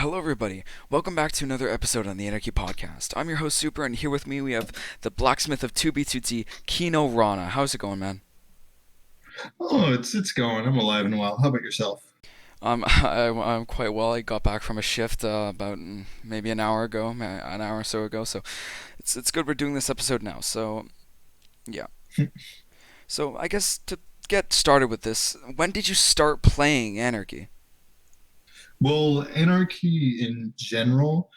Hello, everybody. Welcome back to another episode on the Anarchy podcast. I'm your host, Super, and here with me we have the blacksmith of 2B2T, Kinorana. How's it going, man? Oh, it's going. I'm alive and well. How about yourself? I'm quite well. I got back from a shift about maybe an hour ago, an hour or so ago. So it's good we're doing this episode now. So yeah. So I guess to get started with this, when did you start playing Anarchy? Well, Anarchy in general,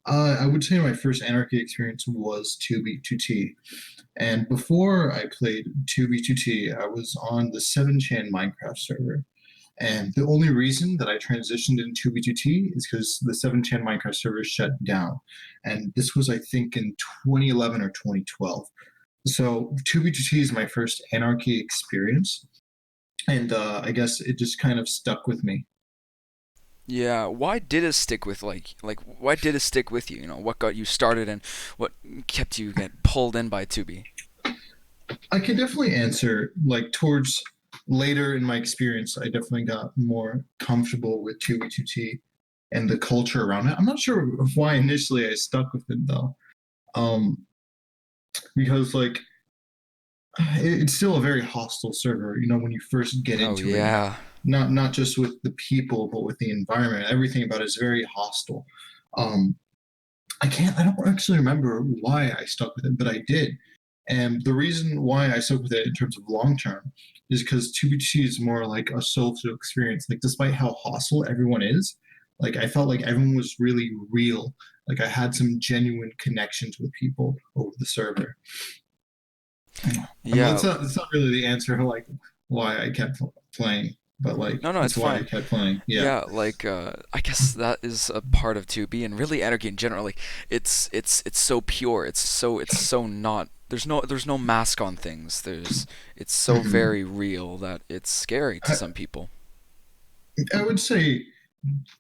I would say my first Anarchy experience was 2B2T. And before I played 2B2T, I was on the 7chan Minecraft server. And the only reason that I transitioned into 2B2T is because the 7chan Minecraft server shut down. And this was, I think, in 2011 or 2012. So 2B2T is my first Anarchy experience. And I guess it just kind of stuck with me. Yeah, why did it stick with why did it stick with you? You know, what got you started and what kept you get pulled in by Tubi? I can definitely answer like towards later in my experience. I definitely got more comfortable with 2v2t and the culture around it. I'm not sure why initially I stuck with it though, um, because like it's still a very hostile server. You know, when you first get Oh into it, yeah. not just with the people, but with the environment. Everything about it is very hostile. Um, I don't actually remember why I stuck with it, but I did. And the reason why I stuck with it in terms of long term is because 2BT is more like a social experience. Like, despite how hostile everyone is, like, I felt like everyone was really real. Like, I had some genuine connections with people over the server. I mean, Yeah. that's not really the answer, like, why I kept playing, but like, No, no, it's it's why I fine. kept playing. Yeah. Yeah, I guess that is a part of 2B and really Anarchy in general. Like it's so pure. It's so not there's no mask on things. It's so Mhm. very real that it's scary to I, some people. I would say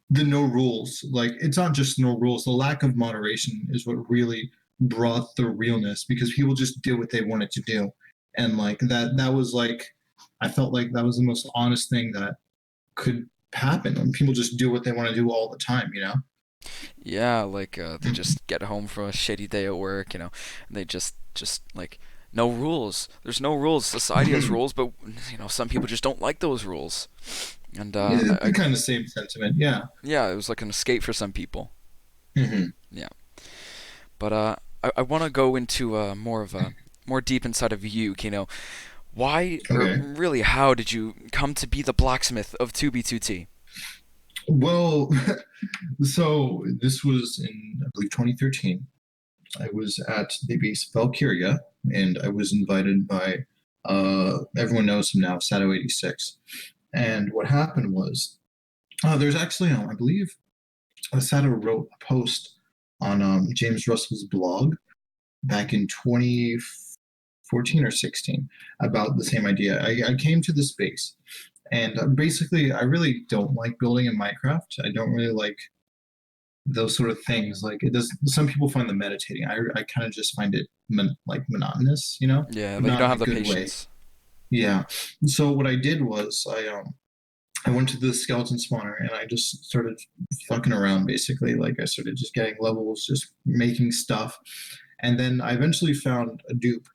the no rules, like it's not just no rules, the lack of moderation is what really brought the realness because people just did what they wanted to do. And like that was like I felt like that was the most honest thing that could happen when people just do what they want to do all the time, you know? Yeah, they just get home from a shitty day at work, and they just like no rules. There's no rules. Society has rules, but some people just don't like those rules. And Yeah, the kind of same sentiment, yeah. yeah, it was like an escape for some people. Hmm. Yeah. But I want to go into more of a more deep inside of you, Kino. Why or Okay. really how did you come to be the blacksmith of 2B2T? Well, so this was in I believe 2013. I was at the base Valkyria, and I was invited by everyone knows him now, Sato 86. And what happened was there's actually I believe Sato wrote a post on James Russell's blog back in 2014 or 16 about the same idea. I came to the space, and basically, I really don't like building in Minecraft. I don't really like those sort of things. Like it does. Some people find them meditating. I kind of just find it like monotonous, you know, Yeah, but like you not don't in have a the good way. patience. Yeah. So what I did was I went to the skeleton spawner and I just started fucking around basically. Like I started just getting levels, just making stuff. And then I eventually found a dupe.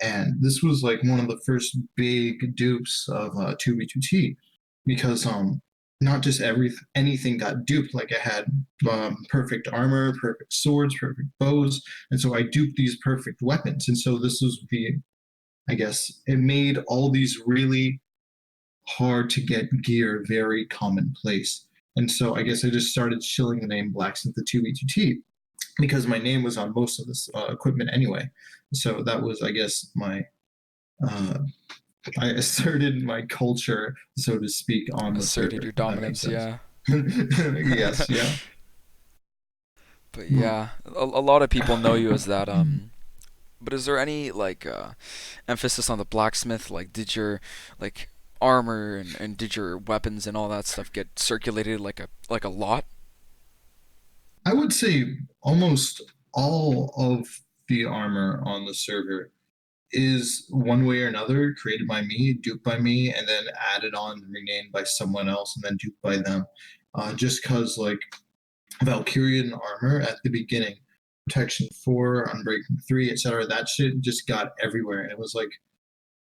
And this was like one of the first big dupes of 2v2t because not just anything got duped. Like I had perfect armor, perfect swords, perfect bows, and so I duped these perfect weapons. And so this was the I guess it made all these really hard to get gear very commonplace. And so I guess I just started shilling the name Blacksmith the 2v2t because my name was on most of this equipment anyway. So that was, I guess, uh, I asserted my culture, so to speak, on the Asserted server, your if that makes dominance, sense. yeah. Yes, yeah. But yeah, a lot of people know you as that. But is there any emphasis on the blacksmith? Like, did your like armor and did your weapons and all that stuff get circulated like a lot? I would say almost all of the armor on the server is one way or another created by me, duped by me, and then added on, renamed by someone else, and then duped by them. Just because, like, Valkyrian armor at the beginning, protection 4, unbreaking 3, etc. That shit just got everywhere. And it was like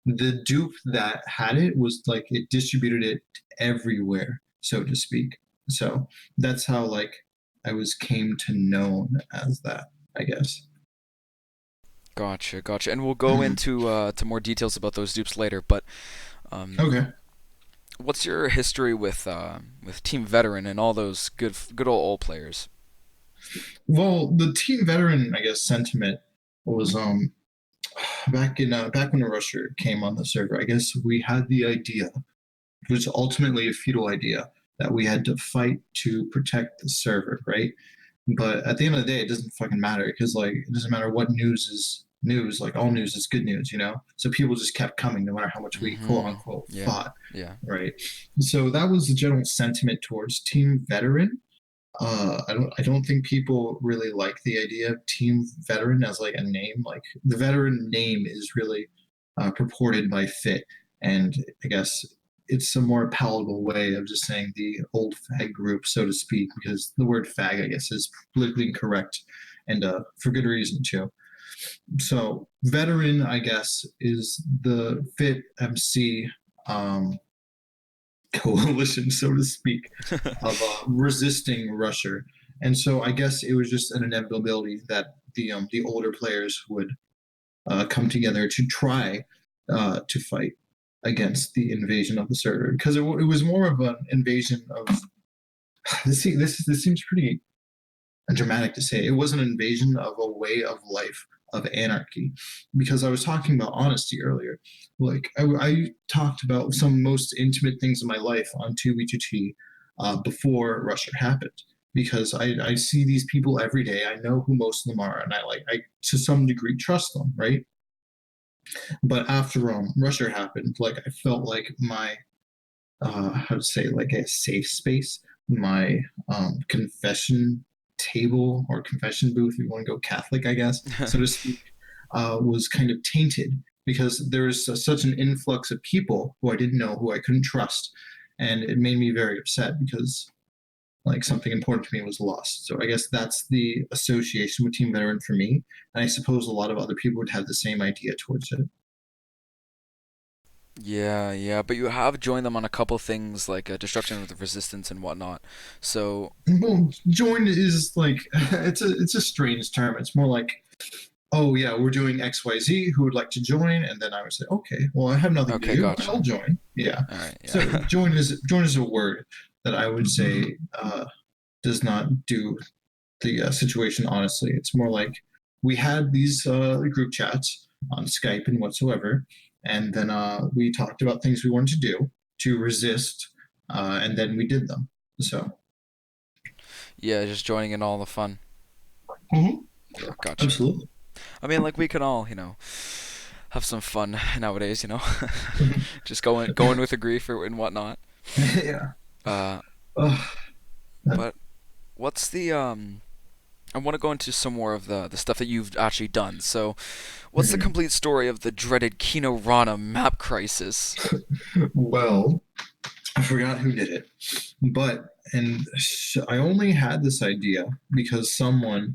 the dupe that had it was like it distributed it everywhere, so to speak. So that's how like I was came to known as that, I guess. Gotcha, gotcha. And we'll go into to more details about those dupes later. But um, Okay. what's your history with Team Veteran and all those good old players? Well, the team veteran, I guess, sentiment was back when Russia came on the server. I guess we had the idea, which was ultimately a futile idea, that we had to fight to protect the server, right? But at the end of the day, it doesn't fucking matter because like it doesn't matter what news is news. Like all news is good news, you know. So people just kept coming no matter how much we quote Mm-hmm. unquote Yeah, fought, yeah. right? So that was the general sentiment towards Team Veteran. I don't think people really like the idea of Team Veteran as like a name. Like the veteran name is really purported by Fit, and I guess it's a more palatable way of just saying the old fag group, so to speak, because the word fag, I guess, is politically incorrect, and for good reason too. So veteran, I guess, is the Fit MC um, coalition, so to speak, of resisting Russia. And so I guess it was just an inevitability that the older players would come together to try to fight against the invasion of the server because it was more of an invasion of this seems pretty dramatic to say. It was an invasion of a way of life of anarchy because I was talking about honesty earlier. Like I talked about some most intimate things in my life on 2B2T before Russia happened because I see these people every day. I know who most of them are, and I to some degree trust them, right? But after Russia happened, like I felt like my how to say like a safe space, my confession table or confession booth, if you want to go Catholic, I guess, so to speak, was kind of tainted because there was such an influx of people who I didn't know, who I couldn't trust, and it made me very upset because like something important to me was lost. So I guess that's the association with Team Veteran for me, and I suppose a lot of other people would have the same idea towards it. Yeah, yeah, but you have joined them on a couple things like destruction of the resistance and whatnot. So, Well, join is like it's a strange term. It's more like, oh yeah, we're doing XYZ. Who would like to join? And then I would say, okay, well I have nothing to okay, do. I'll gotcha. join. Yeah. All right, So yeah. join is a word that I would say does not do the situation honestly. It's more like we had these group chats on Skype and whatsoever, and then we talked about things we wanted to do to resist, and then we did them. So. Yeah, just joining in all the fun. Mhm. Yeah, gotcha. Absolutely. I mean, like we can all, have some fun nowadays. Just going with the grief and whatnot. Yeah. Uh, Oh, that, but what's the I want to go into some more of the stuff that you've actually done. So, what's the mhm. complete story of the dreaded Kinorana map crisis? Well, I forgot who did it, but and I only had this idea because someone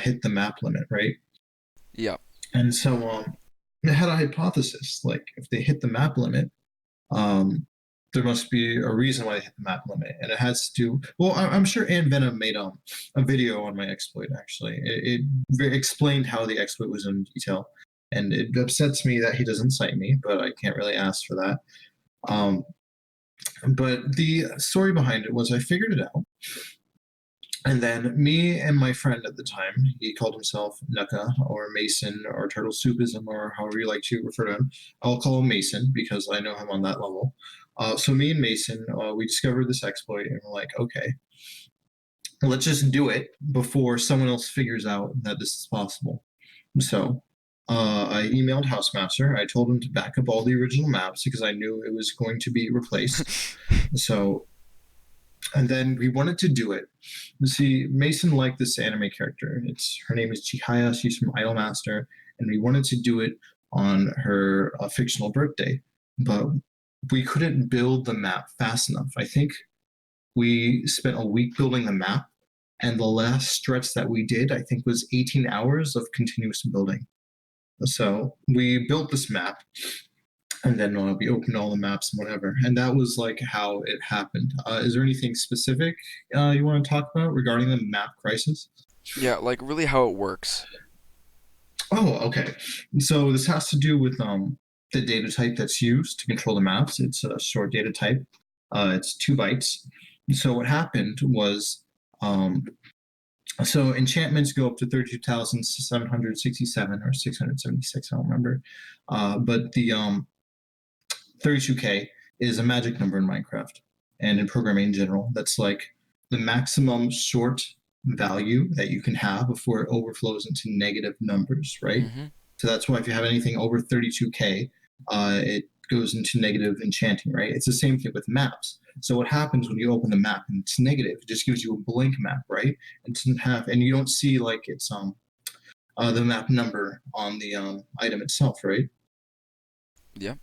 hit the map limit, right? Yeah. And so I had a hypothesis, like if they hit the map limit, um, there must be a reason why they hit the map limit, and it has to do. Well, I'm sure Ann Venom made a video on my exploit. Actually, it explained how the exploit was in detail, and it upsets me that he doesn't cite me, but I can't really ask for that. Um, but the story behind it was I figured it out, and then me and my friend at the time, he called himself Nuka or Mason or Turtle Soupism or however you like to refer to him. I'll call him Mason because I know him on that level. So me and Mason, we discovered this exploit and we're like, okay, let's just do it before someone else figures out that this is possible. So I emailed Housemaster. I told him to back up all the original maps because I knew it was going to be replaced. So and then we wanted to do it. You see, Mason liked this anime character. It's her name is Chihaya. She's from Idolmaster, and we wanted to do it on her fictional birthday, but we couldn't build the map fast enough. I think we spent a week building the map, and the last stretch that we did, I think, was 18 hours of continuous building. So we built this map, and then we opened all the maps and whatever, and that was like how it happened. Is there anything specific you want to talk about regarding the map crisis? Yeah, like really how it works. Oh, okay. So this has to do with the data type that's used to control the maps. It's a short data type. It's 2 bytes. So what happened was, um, so enchantments go up to 32,767 or 676. I don't remember. But the 32K is a magic number in Minecraft and in programming in general. That's like the maximum short value that you can have before it overflows into negative numbers, right? Mm-hmm. So that's why if you have anything over 32K, it goes into negative enchanting, right? It's the same thing with maps. So what happens when you open the map and it's negative? It just gives you a blank map, right? It doesn't have, and you don't see like it's the map number on the item itself, right? Yeah.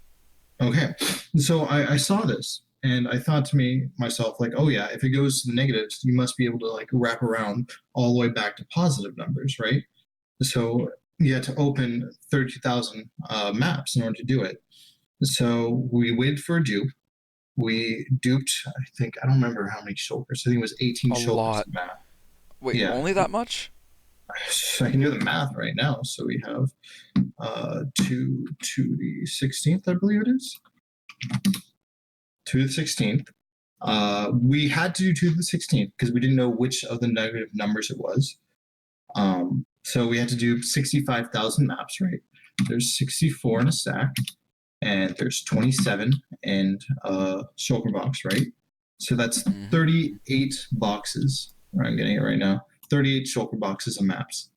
Okay, so I saw this and I thought to myself like, oh yeah, if it goes to the negatives, you must be able to like wrap around all the way back to positive numbers, right? So you had to open 32,000 maps in order to do it. So we waited for a dupe. We duped, I think, I don't remember how many shulkers. I think it was 18 A shulkers lot. a map. Wait, Yeah, only that much? I can do the math right now. So we have to the 16th, I believe it is. To the 16th. We had to do to the 16th because we didn't know which of the negative numbers it was. So we had to do 65,000 maps, right? There's 64 in a stack, and there's 27 in a shulker box, right? So that's Mm-hmm. 38 boxes. I'm getting it right now. 38 shulker boxes of maps.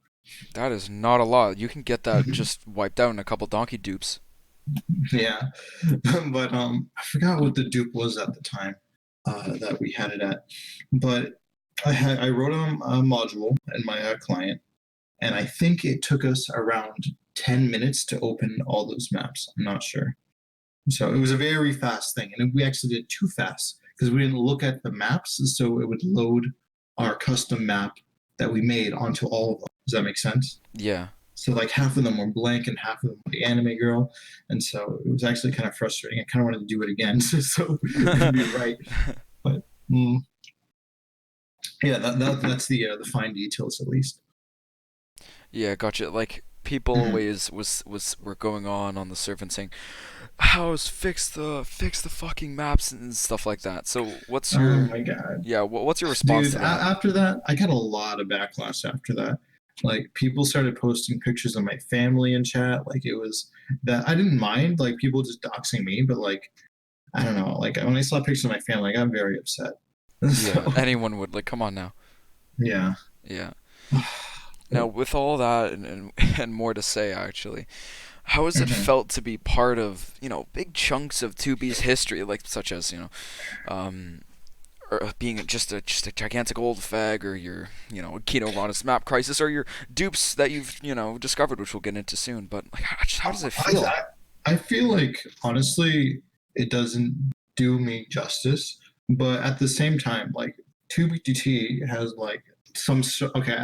That is not a lot. You can get that just wiped out in a couple donkey dupes. Yeah, but I forgot what the dupe was at the time that we had it at. But I wrote a module in my client, and I think it took us around 10 minutes to open all those maps. I'm not sure. So it was a very fast thing, and we actually did it too fast because we didn't look at the maps, so it would load our custom map that we made onto all of them. Does that make sense? Yeah. So like half of them were blank and half of them were the anime girl, and so it was actually kind of frustrating. I kind of wanted to do it again, so it'd be right. But yeah, that's the fine details at least. Yeah, gotcha. Like people Mhm. always was were going on the server and saying, "How's fix the fucking maps and stuff like that." So what's Oh your my god, yeah? What's your response dude! to that? After that, I got a lot of backlash after that. Like people started posting pictures of my family in chat. Like it was that I didn't mind like people just doxing me, but like I don't know. Like when I saw pictures of my family, I got very upset. Yeah, So anyone would like. Come on now. yeah. Yeah. Now with all that and more to say actually, how has it Mhm. felt to be part of big chunks of 2B's history, like such as um, or being just a gigantic old fag, or your Kinorana's map crisis, or your dupes that you've discovered, which we'll get into soon. But like, how does it I, feel? I feel like honestly, it doesn't do me justice. But at the same time, like 2BTT has like okay.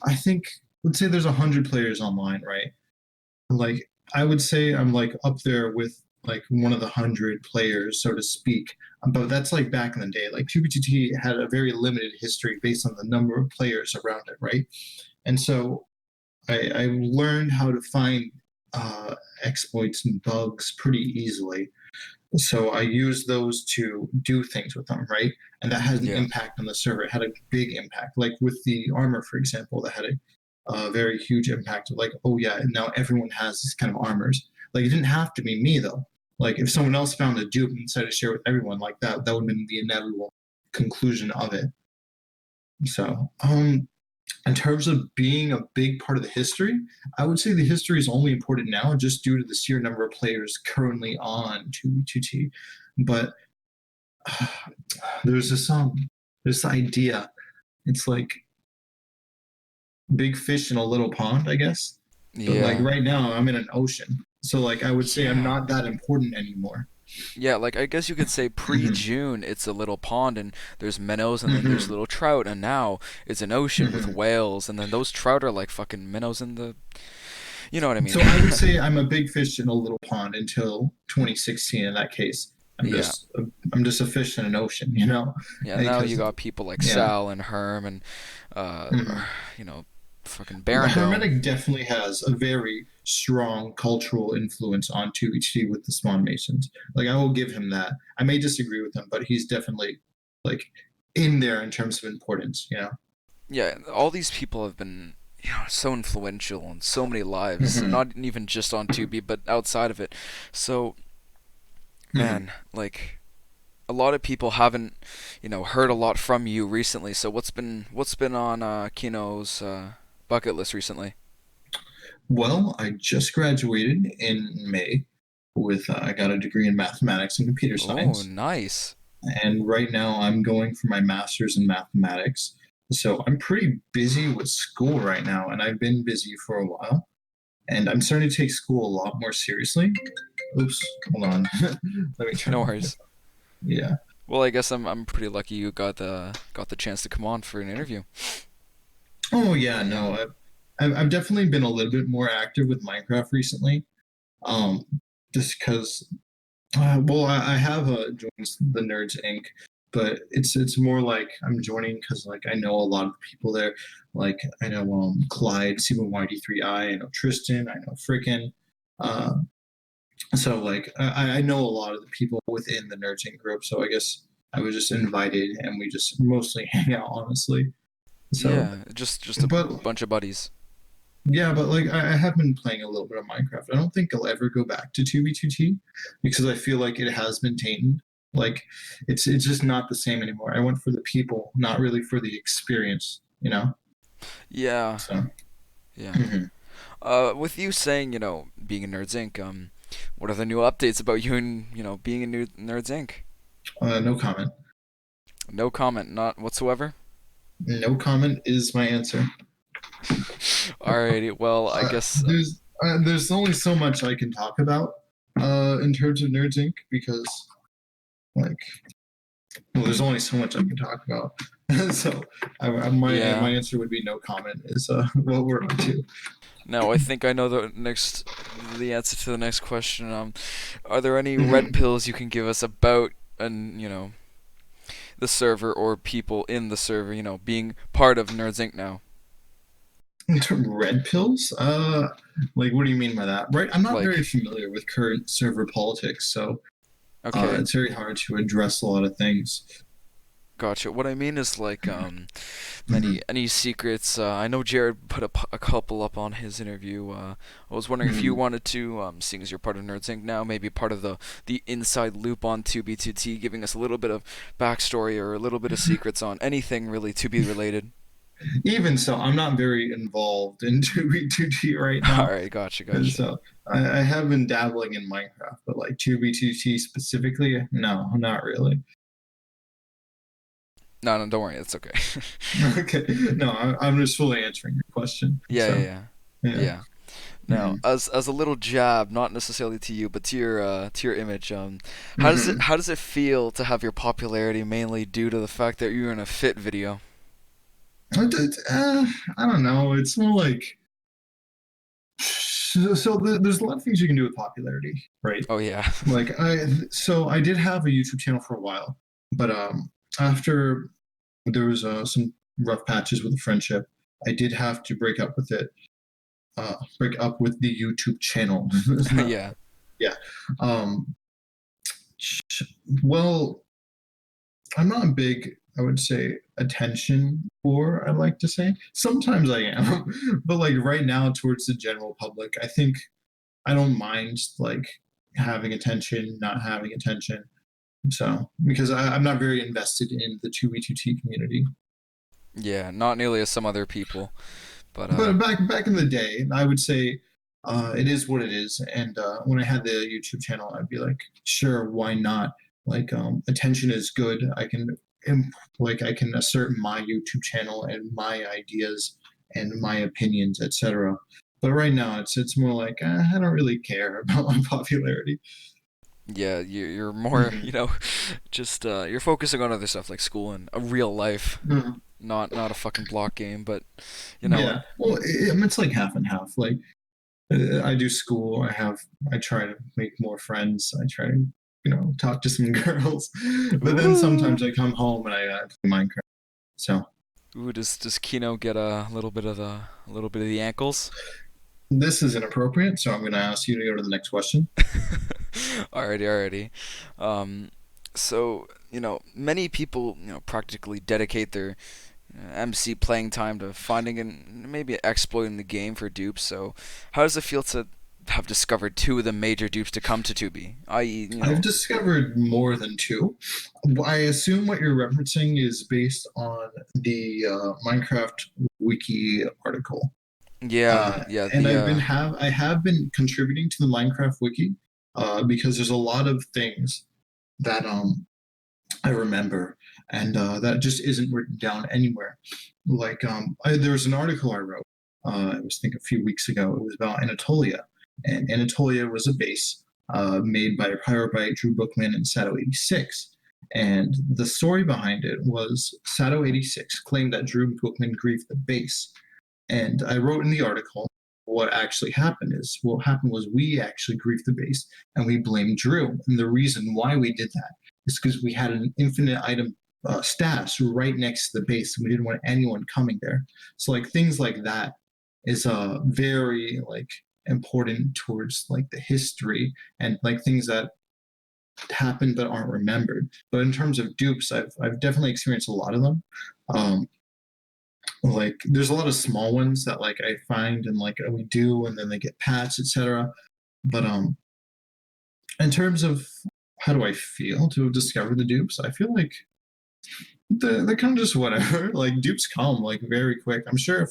I think let's say there's 100 players online, right? Like I would say I'm like up there with like one of the 100 players, so to speak. But that's like back in the day. Like 2BTT had a very limited history based on the number of players around it, right? And so I learned how to find uh, exploits and bugs pretty easily. So I used those to do things with them, right? And that had an Yeah, impact on the server. It had a big impact. Like with the armor, for example, that had a very huge impact. Like, oh yeah, now everyone has these kind of armors. Like it didn't have to be me though. Like if someone else found a dupe and decided to share with everyone, like that would have been the inevitable conclusion of it. So in terms of being a big part of the history, I would say the history is only important now just due to the sheer number of players currently on 2T. But uh, there's this idea. It's like big fish in a little pond, I guess. But like yeah, right now, I'm in an ocean, so like I would say I'm yeah. not that important anymore. Yeah, like I guess you could say Hmm. pre-June it's a little pond and there's minnows and then there's Hmm. little trout and now it's an ocean with Hmm. whales and then those trout are like fucking minnows in the you know what I mean. So I would say I'm a big fish in a little pond until 2016. In that case, I'm Yeah. just I'm just a fish in an ocean, Yeah, now you because got people like yeah. Sal and Herm and Hmm. you know, fucking Barondome. Hermetic definitely has a very strong cultural influence on 2BT with the Spawn Masons. Like, I will give him that. I may disagree with him, but he's definitely like in there in terms of importance. Yeah, all these people have been so influential in so many lives, Hmm. not even just on Tubi but outside of it. So, Hmm. man, like a lot of people haven't, heard a lot from you recently. So what's been on Kino's bucket list recently? Well, I just graduated in May with I got a degree in mathematics and computer Oh, science, nice. and right now I'm going for my master's in mathematics. So I'm pretty busy with school right now, and I've been busy for a while. And I'm starting to take school a lot more seriously. Oops, hold on. Let me turn No off my worries. phone. Yeah. Well, I guess I'm pretty lucky you got the chance to come on for an interview. Oh yeah, no, I've definitely been a little bit more active with Minecraft recently. Um, just because, well, I have joined the Nerds Inc., but it's more like I'm joining because like I know a lot of people there. Like I know Clyde, C1YD3I, I know Tristan, I know Frickin'. Uh, so like I know a lot of the people within the Nerds Inc. group. So I guess I was just invited, and we just mostly hang out, honestly. So, Yeah, just a but bunch of buddies. yeah, but like I have been playing a little bit of Minecraft. I don't think I'll ever go back to 2v2t because I feel like it has been tainted. Like it's just not the same anymore. I went for the people, not really for the experience. Yeah, So yeah. mhm. With you saying, being in Nerds Inc., what are the new updates about you and, being in Nerds Inc.? No comment. No comment, not whatsoever. No comment is my answer. Alrighty, well, I Uh, guess, there's only so much I can talk about in terms of Nerds Inc. because like well, there's only so much I can talk about. So my yeah. answer would be no comment is what we're up to. Now, I think I know the answer to the next question. Are there any red Mhm. pills you can give us about, and the server or people in the server, being part of Nerds Inc. now? Red pills? Like what do you mean by that? Right, I'm not very Like, familiar with current server politics, so okay, it's very hard to address a lot of things. gotcha. What I mean is like, Hmm. any secrets. I know Jared put a couple up on his interview. I was wondering if you Hmm. wanted to, seeing as you're part of Nerds Inc. now, maybe part of the inside loop on 2B2T, giving us a little bit of backstory or a little bit of secrets on anything really to be related. Even so, I'm not very involved in 2b2t right All now. right, gotcha, And gotcha. so I have been dabbling in Minecraft, but like 2b2t specifically, no, not really. No, no, don't worry, it's okay. Okay, no, I'm just fully answering your question. Yeah, yeah, So yeah, yeah. yeah. Now, Hmm. as a little jab, not necessarily to you, but to your image, Hmm. how does it feel to have your popularity mainly due to the fact that you're in a fit video? I don't know. It's more like so there's a lot of things you can do with popularity, right? Oh yeah, Like I did have a YouTube channel for a while, but after there was some rough patches with the friendship, I did have to break up with it. Break up with the YouTube channel. It's not, yeah, yeah. Um, well, I'm not a big, I would say, attention whore, I like to say. Sometimes I am, but like right now, towards the general public, I think I don't mind like having attention, not having attention. So because I'm not very invested in the 2v2t community. yeah. Not nearly as some other people, but But back in the day, I would say it is what it is. And when I had the YouTube channel, I'd be like, sure, why not? Like attention is good. Like I can assert my YouTube channel and my ideas and my opinions, etc. But right now, it's more like I don't really care about my popularity. Yeah, you're more, Hmm. just you're focusing on other stuff like school and a real life, Hmm. not a fucking block game. But what? Yeah. Well, I mean, it's like half and half. Like I do school. I try to make more friends. I try to, talk to some girls. But then Ooh, sometimes I come home and I play Minecraft. So ooh, does Kino get a little bit of the ankles? this is inappropriate. So I'm going to ask you to go to the next question. Alrighty. Um, so many people practically dedicate their MC playing time to finding and maybe exploiting the game for dupes. So how does it feel to have discovered two of the major dupes to come to 2B? I.e., I've discovered more than two. I assume what you're referencing is based on the Minecraft wiki article. yeah, yeah, And the I have been contributing to the Minecraft wiki because there's a lot of things that I remember, and that just isn't written down anywhere. Like there was an article I wrote. I was think a few weeks ago. It was about Anatolia, and Anatolia was a base made by Pyrobyte, Drew Bookman, and Sato86. And the story behind it was Sato86 claimed that Drew Bookman griefed the base, and I wrote in the article what actually happened is what happened was we actually griefed the base and we blamed Drew. And the reason why we did that is because we had an infinite item stash right next to the base and we didn't want anyone coming there. So like things like that is very like important towards like the history and like things that happened but aren't remembered. But in terms of dupes, I've definitely experienced a lot of them. Um, like there's a lot of small ones that like I find and like we do and then they get patched, etc. But in terms of how do I feel to have discovered the dupes, I feel like they're kind of just whatever. Like dupes come like very quick. I'm sure if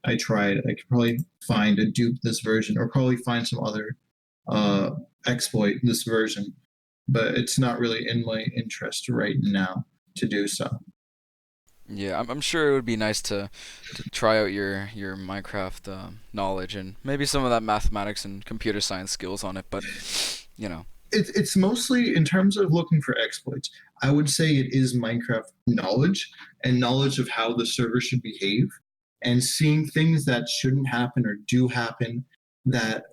I tried, I could probably find a dupe this version or probably find some other uh exploit this version, but it's not really in my interest right now to do so. yeah, I'm sure it would be nice to try out your Minecraft knowledge and maybe some of that mathematics and computer science skills on it. But you know, It's mostly in terms of looking for exploits. I would say it is Minecraft knowledge and knowledge of how the server should behave and seeing things that shouldn't happen or do happen that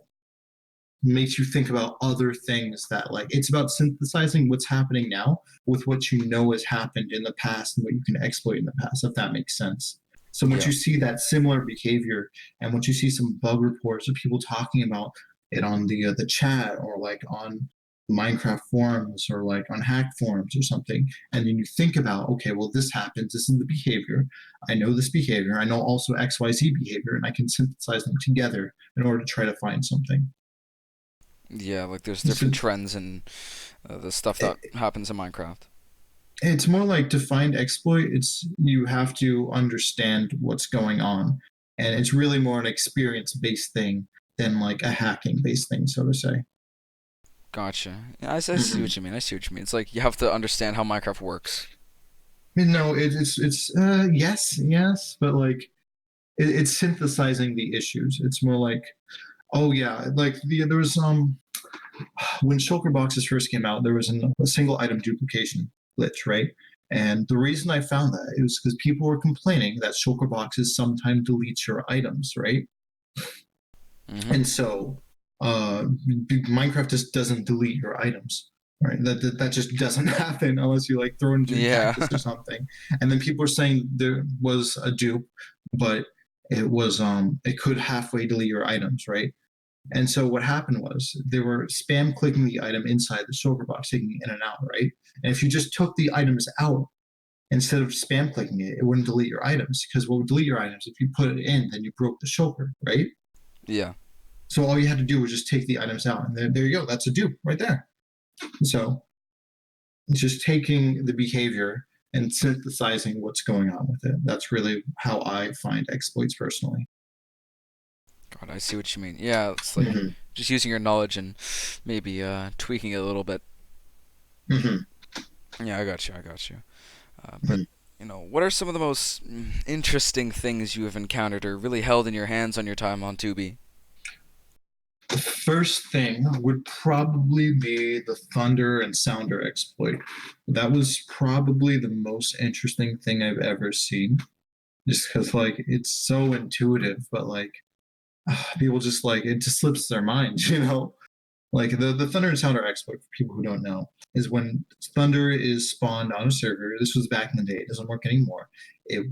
makes you think about other things that like it's about synthesizing what's happening now with what you know has happened in the past and what you can exploit in the past, if that makes sense. So once yeah, you see that similar behavior and once you see some bug reports of people talking about it on the chat or like on Minecraft forums or like on hack forums or something, and then you think about, okay, well, this happens, this is the behavior. I know this behavior, I know also XYZ behavior, and I can synthesize them together in order to try to find something. yeah, like there's So different trends and the stuff that happens in Minecraft. it's more like to find exploit. It's you have to understand what's going on, and it's really more an experience based thing than like a hacking based thing, so to say. Gotcha. Yeah, I see Mm-hmm. what you mean. I see what you mean. It's like you have to understand how Minecraft works. No, it's yes, but like it's synthesizing the issues. It's more like oh yeah, like there was when shulker boxes first came out, there was a single item duplication glitch, right? And the reason I found that is because people were complaining that shulker boxes sometimes deletes your items, right? Mm-hmm. And so Minecraft just doesn't delete your items, right? That just doesn't happen unless you like throw into a Yeah. cactus or something. And then people are saying there was a dupe, but it could halfway delete your items, right? And so what happened was they were spam clicking the item inside the shulker box, taking it in and out, right? And if you just took the items out instead of spam clicking it, it wouldn't delete your items because what would delete your items if you put it in, then you broke the shulker, right? Yeah. So all you had to do was just take the items out, and there you go. That's a dupe right there. So it's just taking the behavior and synthesizing what's going on with it. That's really how I find exploits personally. God, I see what you mean. Yeah, it's like Mm-hmm. just using your knowledge and maybe tweaking it a little bit. Mm-hmm. Yeah, I got you. I got you. But Mm-hmm. what are some of the most interesting things you have encountered or really held in your hands on your time on Tubi? The first thing would probably be the Thunder and Sounder exploit. That was probably the most interesting thing I've ever seen. Just because like it's so intuitive, but like people just like it just slips their minds, you know. Like the Thunder and Sounder exploit, for people who don't know, is when Thunder is spawned on a server. This was back in the day; it doesn't work anymore. It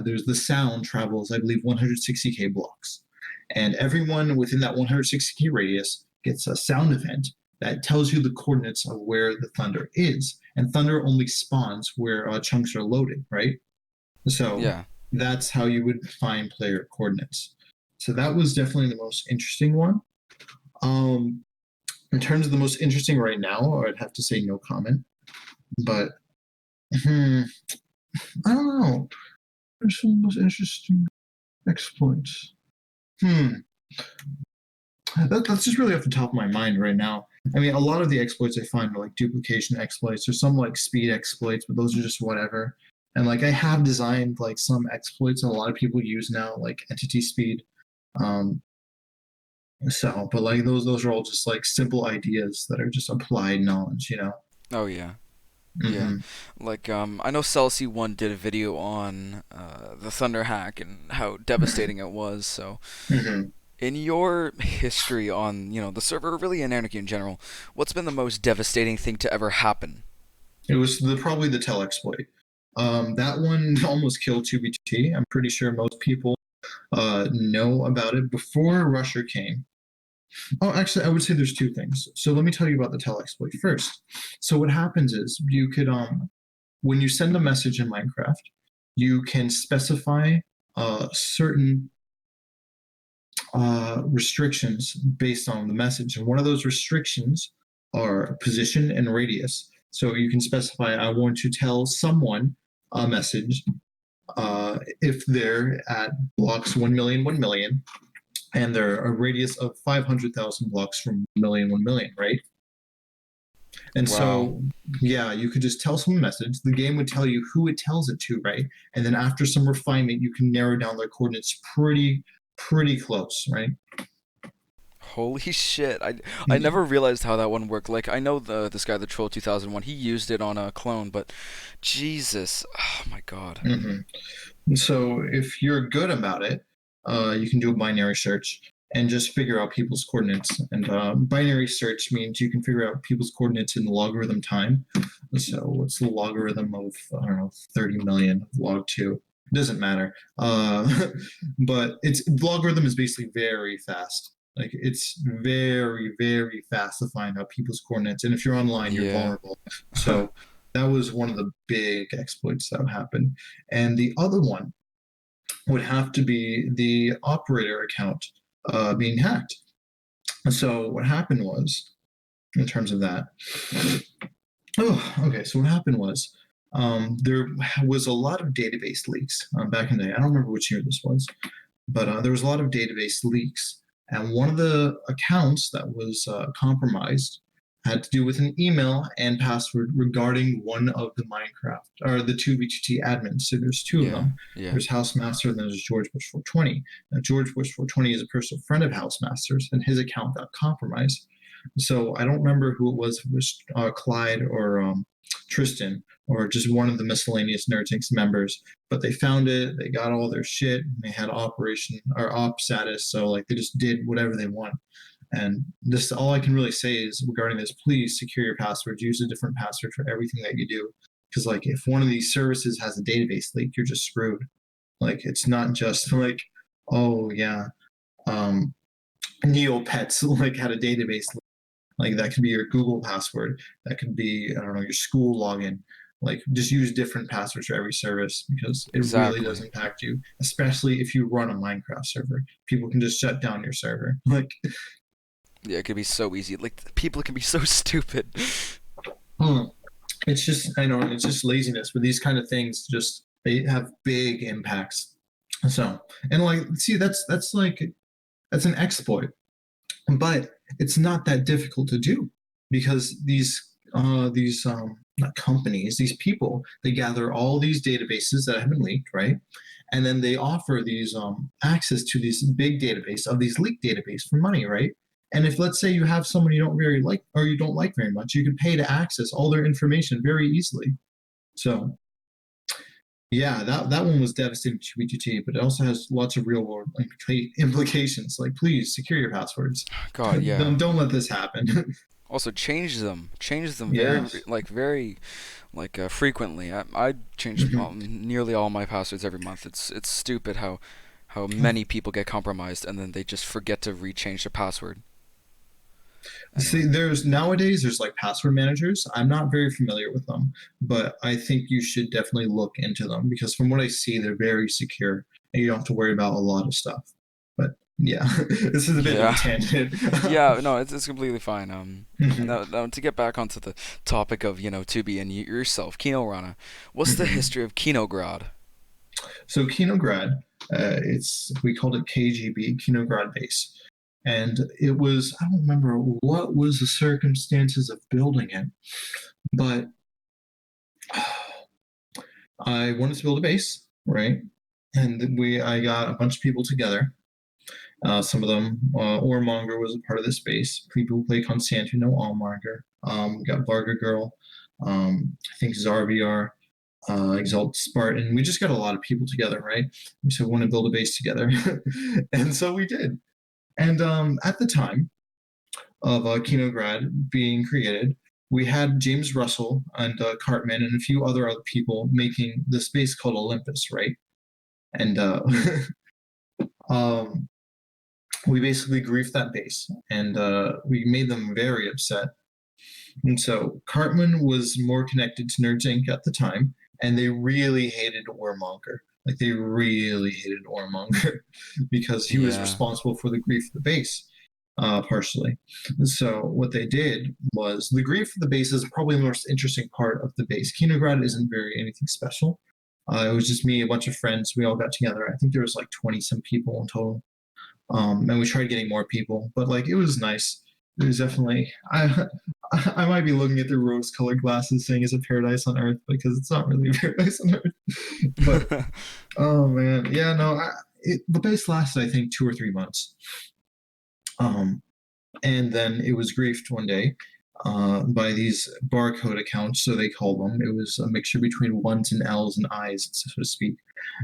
there's the sound travels, I believe, 160k blocks, and everyone within that 160k radius gets a sound event that tells you the coordinates of where the Thunder is. And Thunder only spawns where chunks are loaded, right? So Yeah. that's how you would find player coordinates. So that was definitely the most interesting one. Um, in terms of the most interesting right now, I'd have to say no comment. But I don't know. There's some most interesting exploits. That's just really off the top of my mind right now. I mean, a lot of the exploits I find are like duplication exploits or some like speed exploits, but those are just whatever. And like I have designed like some exploits that a lot of people use now, like entity speed. Um, but like those are all just like simple ideas that are just applied knowledge, you know. Oh yeah. Yeah. Mm-hmm. Like I know Celsi1 did a video on the Thunder hack and how devastating it was. So Mm-hmm. in your history on, the server, really in Anarchy in general, what's been the most devastating thing to ever happen? It was probably the tell exploit. That one almost killed 2BT. I'm pretty sure most people know about it before Rusher came. Oh, actually, I would say there's two things. So let me tell you about the tell exploit first. So what happens is you could when you send a message in Minecraft, you can specify certain restrictions based on the message, and one of those restrictions are position and radius. So you can specify, I want to tell someone a message if they're at blocks 1 million, 1 million, and they're a radius of 500,000 blocks from 1 million, 1 million, right? And Wow. so, yeah, you could just tell someone a message. The game would tell you who it tells it to, right? And then after some refinement, you can narrow down their coordinates pretty close, right? Holy shit. I never realized how that one worked. Like I know this guy the Troll 2001, he used it on a clone, but Jesus. Oh my god. Mm-hmm. So if you're good about it, you can do a binary search and just figure out people's coordinates. And binary search means you can figure out people's coordinates in logarithm time. So what's the logarithm of, I don't know, 30 million of log 2? It doesn't matter. But it's logarithm is basically very fast. Like it's very fast to find out people's coordinates. And if you're online, you're Yeah. vulnerable. So that was one of the big exploits that happened. And the other one would have to be the operator account being hacked. And so what happened was, in terms of that, oh, okay. So what happened was there was a lot of database leaks back in the day. I don't remember which year this was, but there was a lot of database leaks. And one of the accounts that was compromised had to do with an email and password regarding one of the Minecraft or the two BGT admins. So there's two of Yeah. them. Yeah. There's Housemaster and there's George Bush 420. Now George Bush 420 is a personal friend of Housemaster's, and his account got compromised. So I don't remember who it was Clyde or Tristan or just one of the miscellaneous Nerdzinx members, but they found it. They got all their shit. And they had operation or op status, so like they just did whatever they want. And this, all I can really say is regarding this: please secure your passwords. Use a different password for everything that you do, because like if one of these services has a database leak, you're just screwed. Like it's not just like, oh yeah, um, Neopets like had a database leak. Like that could be your Google password. That could be, I don't know, your school login. Like just use different passwords for every service because it really does Exactly. impact you, especially if you run a Minecraft server. People can just shut down your server. Like, Yeah, it could be so easy. Like people can be so stupid. hmm, it's just, I know it's just laziness, but these kind of things just they have big impacts. So, and like, see, that's like that's an exploit, but it's not that difficult to do because these not companies, these people, they gather all these databases that have been leaked, right? And then they offer these access to these big database of these leaked database for money, right? And if, let's say, you have someone you don't very like or you don't like very much, you can pay to access all their information very easily. So yeah, that one was devastating to BGT, but it also has lots of real world implications. Like, please secure your passwords. God, yeah. Don't let this happen. Also, change them Yes. very frequently. I change Mhm. nearly all my passwords every month. It's stupid how many people get compromised and then they just forget to rechange their password. See, Anyway, there's nowadays there's like password managers. I'm not very familiar with them, but I think you should definitely look into them because from what I see, they're very secure and you don't have to worry about a lot of stuff. But yeah, this is a bit of a yeah, tangent. yeah, no, it's completely fine. Mhm, Now to get back onto the topic of Tubi and yourself, Kinorana, what's the mhm. history of Kinograd? So Kinograd, it's we called it KGB, Kinograd base, and it was I don't remember what was the circumstances of building it, but I wanted to build a base, right? And I got a bunch of people together. Some of them, Ormonger was a part of this base. People who play Constantu know Allmonger. We got Varga Girl, I think Zarviar, Exalt Spartan. We just got a lot of people together, right? We said we want to build a base together, and so we did. And at the time of Kinograd being created, we had James Russell and Cartman and a few other people making this base called Olympus, right? And um, we basically griefed that base, and we made them very upset. And so Cartman was more connected to Nerds Inc. at the time, and they really hated Warmonger. Like they really hated Warmonger because he was Yeah, responsible for the grief of the base, partially. So what they did was the grief of the base is probably the most interesting part of the base. Kinograd isn't very anything special. It was just me, a bunch of friends. We all got together. I think there was like 20 some people in total, and we tried getting more people, but like it was nice. It was definitely I might be looking at the rose-colored glasses, saying it's a paradise on Earth because it's not really a paradise on Earth. But oh man, yeah, no, the base lasted I think 2 or 3 months, um, and then it was griefed one day by these barcode accounts, so they called them. It was a mixture between ones and L's and I's, so to speak,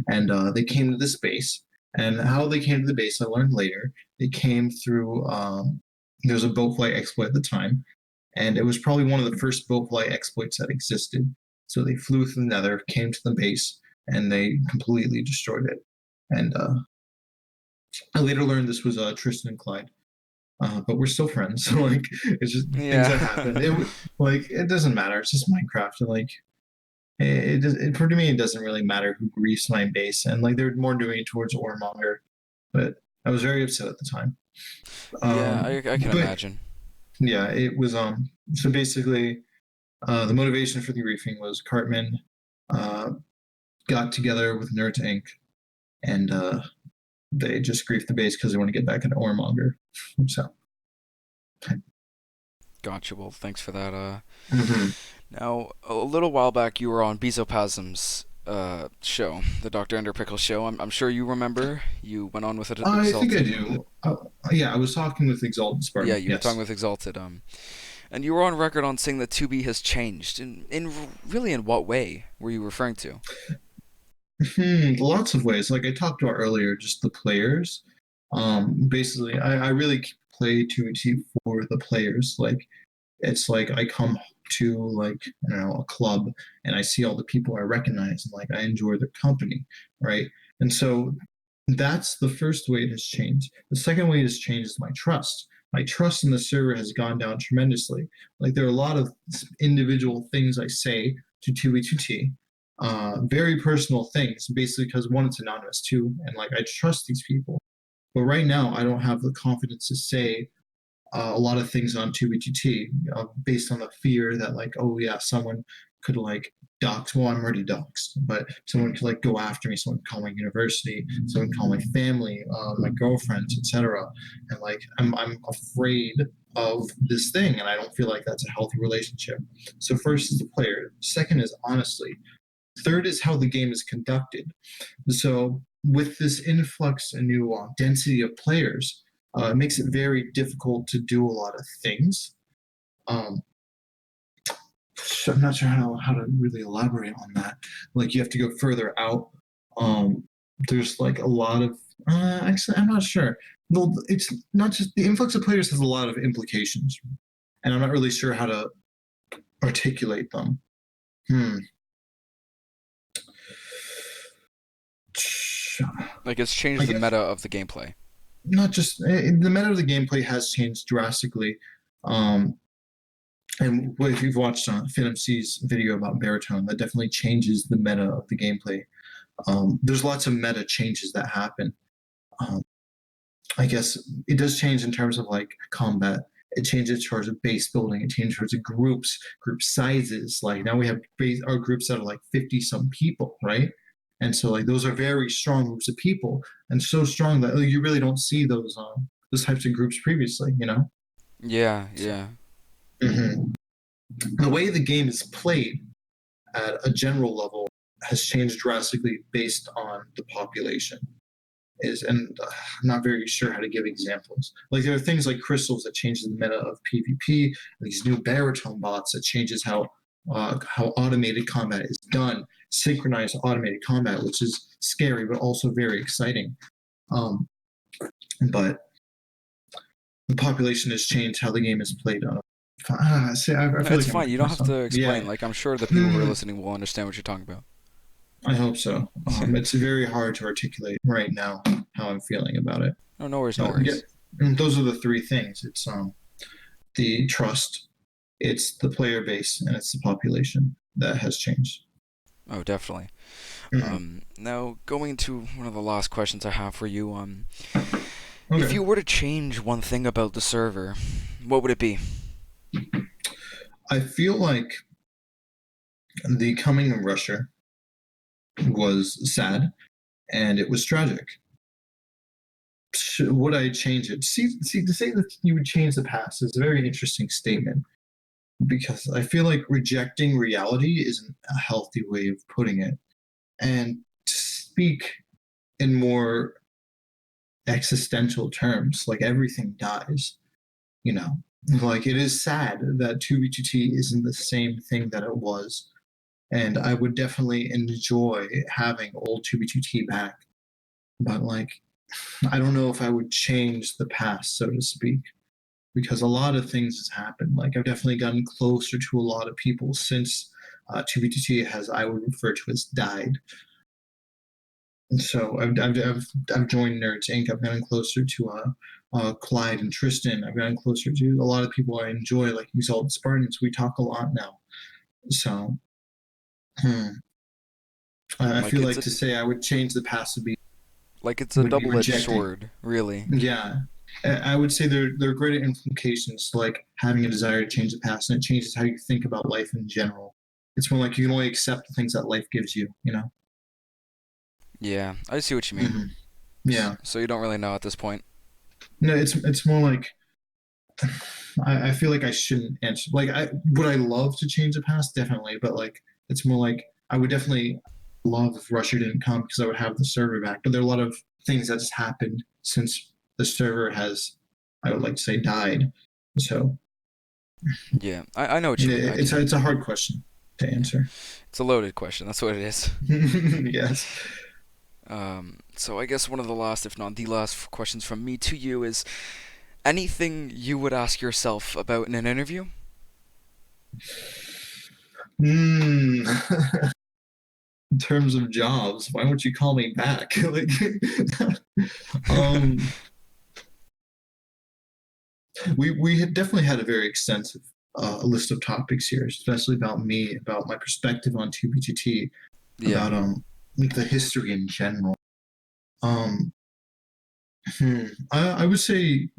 and they came to this base. And how they came to the base, I learned later. They came through. There was a boat flight exploit at the time, and it was probably one of the first boat flight exploits that existed. So they flew through the Nether, came to the base, and they completely destroyed it. And I later learned this was Tristan and Clyde, but we're still friends. So like, it's just things that yeah, happened. Like it doesn't matter. It's just Minecraft, and like for me it doesn't really matter who griefs my base, and like they're more doing it towards Warmonger, but I was very upset at the time. yeah. I can But imagine. yeah, it was so basically the motivation for the griefing was Cartman uh got together with Nerd Inc. and they just griefed the base because they want to get back at Warmonger. So Gotcha. Well, thanks for that. mhm. Now, a little while back, you were on Bezopasm's show, the Dr. Enderpickle show. I'm sure you remember. You went on with it I think I Exalted. do. Yeah, I was talking with Exalted Yeah, Spartan. you were talking Yes. with Exalted. And you were on record on saying that 2B has changed. Really, in what way were you referring to? Lots of ways. Like I talked about earlier, just the players. Basically, I really play 2 for the players. Like it's like I come to like I don't know a club and I see all the people I recognize and like I enjoy their company, right? And so that's the first way it has changed. The second way it has changed is my trust. My trust in the server has gone down tremendously. Like there are a lot of individual things I say to 2e2t, very personal things, basically because one, it's anonymous, two, and like I trust these people. But right now, I don't have the confidence to say a lot of things on 2BGT based on the fear that like, oh yeah, someone could like dox. Well, I'm already doxed, but someone could like go after me. Someone could call my university. Someone could call my family, my girlfriends, etc. And like, I'm afraid of this thing, and I don't feel like that's a healthy relationship. So first is the player. Second is honestly. Third is how the game is conducted. So with this influx and new density of players, It makes it very difficult to do a lot of things. Um, so I'm not sure how to really elaborate on that. Like you have to go further out. Um, there's like a lot of actually I'm not sure. Well, it's not just the influx of players has a lot of implications, and I'm not really sure how to articulate them. Hmm. Like it's I changed the guess meta of the gameplay. not just the meta of the gameplay has changed drastically. Um, and if you've watched FinMC's video about baritone, that definitely changes the meta of the gameplay. There's lots of meta changes that happen. Um, I guess it does change in terms of like combat. It changes towards base building. It changes towards groups, group sizes. Like now we have our groups that are like 50 some people, right? And so like those are very strong groups of people, and so strong that you really don't see those types of groups previously. You know, Yeah, so, yeah. mhm. The way the game is played at a general level has changed drastically based on the population. And I'm not very sure how to give examples. Like there are things like crystals that changes the meta of PvP, these new baritone bots that changes how automated combat is done, synchronized automated combat, which is scary but also very exciting. Um, but the population has changed how the game is played. I No, feel it's like I'm fine. You repeating don't have myself. to Yeah, explain. Like I'm sure the people who are listening will understand what you're talking about. I hope so. It's very hard to articulate right now how I'm feeling about it. No, no worries, no But yeah, worries. those are the three things. It's the trust, it's the player base, and it's the population that has changed. Oh, definitely. Mm-hmm. Now going to one of the last questions I have for you. If Okay. you were to change one thing about the server, what would it be? I feel like the coming of Russia was sad and it was tragic. Would I change it? To say that you would change the past is a very interesting statement because I feel like rejecting reality isn't a healthy way of putting it. And to speak in more existential terms, like everything dies, you know. Like it is sad that 2v2t isn't the same thing that it was. And I would definitely enjoy having old 2v2t back. But like I don't know if I would change the past, so to speak, because a lot of things has happened. Like I've definitely gotten closer to a lot of people since 2v2t has, I would refer to as, died. And so I've joined Nerds Inc. I've gotten closer to Clyde and Tristan. I've gotten closer to a lot of people I enjoy, like Exalted Spartans. We talk a lot now. So hmm, I Like feel it's like a to say I would change the past like it's a would be double-edged rejecting. sword, really. Yeah. I would say there are greater implications to like having a desire to change the past, and it changes how you think about life in general. It's more like you can only accept the things that life gives you, you know? Yeah, I see what you mean. Mm-hmm. Yeah. So you don't really know at this point. No, it's more like I feel like I shouldn't answer. Like, would I love to change the past? Definitely, but like, it's more like I would definitely love if Russia didn't come because I would have the server back. But there are a lot of things that just happened since the server has, I would like to say, died. So Yeah, I know what you mean. I it's can. a hard question to Yeah, answer. it's a loaded question. That's what it is. Yes. So I guess one of the last, if not the last, questions from me to you is anything you would ask yourself about in an interview? Hmm. In terms of jobs, why won't you call me back? Like, um, we had definitely had a very extensive list of topics here, especially about me, about my perspective on 2BGT, Yeah. about the history in general. Um, I would say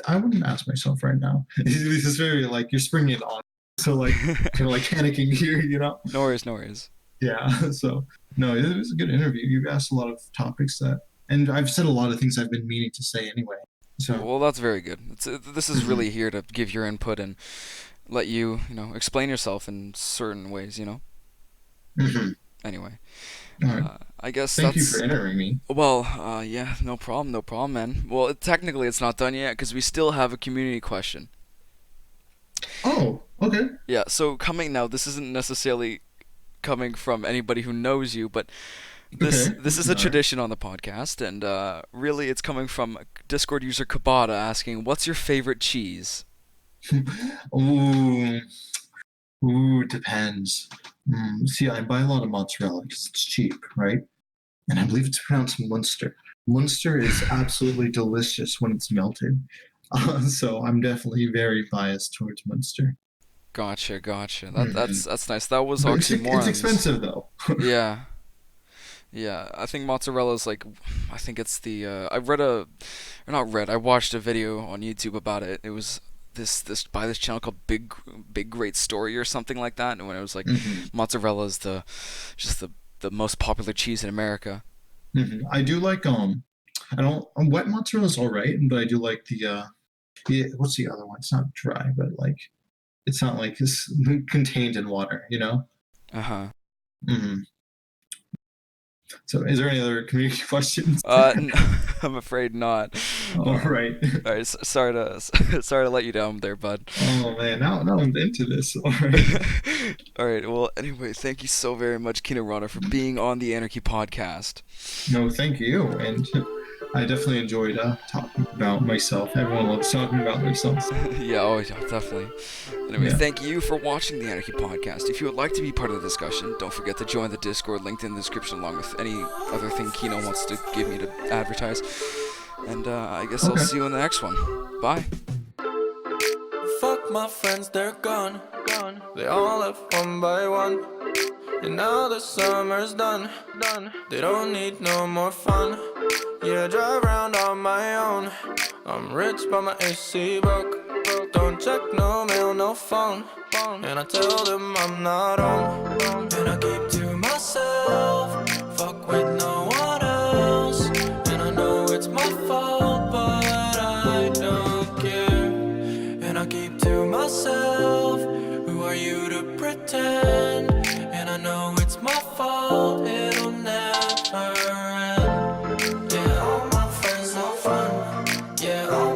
I wouldn't ask myself right now. This is very like you're springing it on, so like kind of like panicking here, you know? No worries, no worries. Yeah. So no, it was a good interview. You've asked a lot of topics that, and I've said a lot of things I've been meaning to say anyway. So. Well, that's very good. This is Mhm. really here to give your input and let you, explain yourself in certain ways. Mhm. Anyway, All right. I guess Thank you for that's entering me. well, yeah, no problem, man. Well, technically it's not done yet because we still have a community question. Oh, okay. Yeah, so coming now, this isn't necessarily coming from anybody who knows you, but this Okay. this is a All right. tradition on the podcast, and really it's coming from Discord user Kabata asking, "What's your favorite cheese?" Ooh, ooh, depends. See, I buy a lot of mozzarella because it's cheap, right? And I believe it's pronounced Munster. Munster is absolutely delicious when it's melted. So I'm definitely very biased towards Munster. Gotcha, gotcha. That Hmm that's nice. That was But it's oxymorons. expensive though. Yeah, yeah. I think mozzarella's like, I think it's the. I read a, or not read. I watched a video on YouTube about it. It was this by this channel called Big Great Story or something like that. And when it was like, hmm mozzarella is the just the most popular cheese in America. I do like I don't wet mozzarella is all right, but I do like what's the other one? It's not dry, but like it's not like it's contained in water, you know? Uh huh. hmm So is there any other community questions? N- I'm afraid not. All right. All right. Sorry to sorry to let you down there, bud. Oh man, now I'm into this. All right. All right. Well, anyway, thank you so very much, Kinorana, for being on the Anarchy podcast. No, thank you. And I definitely enjoyed talking about myself. Everyone loves talking about themselves. Yeah, oh yeah, definitely. Anyway, Yeah. thank you for watching the Anarchy podcast. If you would like to be part of the discussion, don't forget to join the Discord linked in the description along with any other thing Kino wants to give me to advertise. And I guess I'll Okay. see you in the next one. Bye. Fuck my friends, they're gone. They all left one by one. And now the summer's done. They don't need no more fun. Yeah, I drive around on my own. I'm rich but my AC broke. Don't check no mail, no phone. And I tell them I'm not home. And I keep to myself. Fuck with no one else. And I know it's my fault, but I don't care. And I keep to myself. Who are you to pretend? And I know it's my fault, it'll never end. Yeah, all my friends no fun. Yeah, all